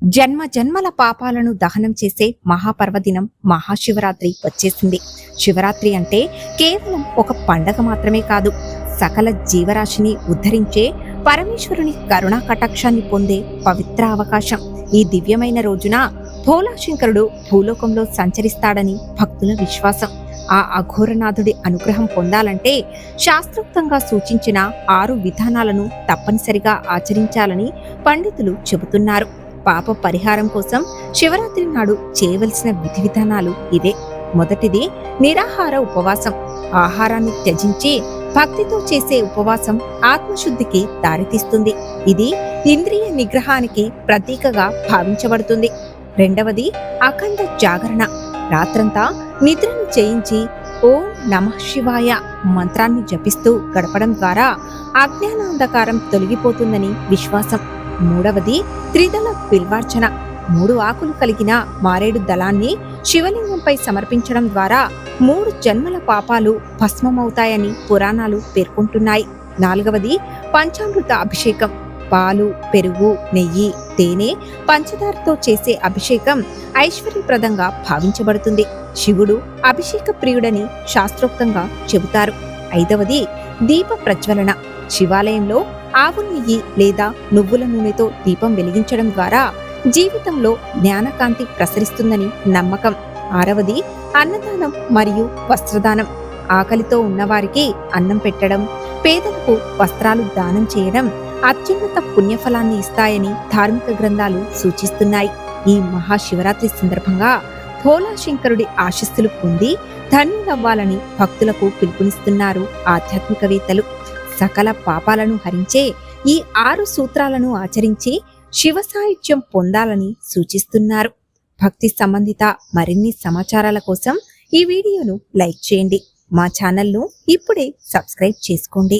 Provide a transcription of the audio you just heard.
జన్మ జన్మల పాపాలను దహనం చేసే మహాపర్వదినం మహాశివరాత్రి వచ్చేసింది. శివరాత్రి అంటే కేవలం ఒక పండగ మాత్రమే కాదు, సకల జీవరాశిని ఉద్ధరించే పరమేశ్వరుని కరుణా కటాక్షాన్ని పొందే పవిత్ర అవకాశం. ఈ దివ్యమైన రోజున భోలాశంకరుడు భూలోకంలో సంచరిస్తాడని భక్తుల విశ్వాసం. ఆ అఘోరనాథుడి అనుగ్రహం పొందాలంటే శాస్త్రోక్తంగా సూచించిన 6 విధానాలను తప్పనిసరిగా ఆచరించాలని పండితులు చెబుతున్నారు. పాప పరిహారం కోసం శివరాత్రి నాడు చేయవలసిన విధి విధానాలు ఇవే. మొదటిది నిరాహార ఉపవాసం. ఆహారాన్ని త్యజించి భక్తితో చేసే ఉపవాసం ఆత్మశుద్ధికి దారితీస్తుంది. ఇది ఇంద్రియ నిగ్రహానికి ప్రతీకగా భావించబడుతుంది. రెండవది అఖండ జాగరణ. రాత్రంతా నిద్రను చేయించి ఓం నమః శివాయ మంత్రాన్ని జపిస్తూ గడపడం ద్వారా అజ్ఞానాంధకారం తొలగిపోతుందని విశ్వాసం. మూడవది త్రిదళ బిల్వార్చన. 3 ఆకులు కలిగిన మారేడు దళాన్ని శివలింగంపై సమర్పించడం ద్వారా 3 జన్మల పాపాలు భస్మమవుతాయని పురాణాలు పేర్కొంటున్నాయి. నాలుగవది పంచామృత అభిషేకం. పాలు, పెరుగు, నెయ్యి, తేనె, పంచదారతో చేసే అభిషేకం ఐశ్వర్యప్రదంగా భావించబడుతుంది. శివుడు అభిషేక ప్రియుడని శాస్త్రోక్తంగా చెబుతారు. ఐదవది దీప ప్రజ్వలన. శివాలయంలో ఆవు నెయ్యి లేదా నువ్వుల నూనెతో దీపం వెలిగించడం ద్వారా జీవితంలో జ్ఞానకాంతి ప్రసరిస్తుందని నమ్మకం. ఆరవది అన్నదానం మరియు వస్త్రదానం. ఆకలితో ఉన్నవారికి అన్నం పెట్టడం, పేదలకు వస్త్రాలు దానం చేయడం అత్యున్నత పుణ్యఫలాన్ని ఇస్తాయని ధార్మిక గ్రంథాలు సూచిస్తున్నాయి. ఈ మహాశివరాత్రి సందర్భంగా భోలాశంకరుడి ఆశీస్సులు పొంది ధన్యులవ్వాలని భక్తులకు పిలుపునిస్తున్నారు ఆధ్యాత్మికవేత్తలు. సకల పాపాలను హరించే ఈ 6 సూత్రాలను ఆచరించి శివ సాయుధ్యం పొందాలని సూచిస్తున్నారు. భక్తి సంబంధిత మరిన్ని సమాచారాల కోసం ఈ వీడియోను లైక్ చేయండి. మా ఛానల్ను ఇప్పుడే సబ్స్క్రైబ్ చేసుకోండి.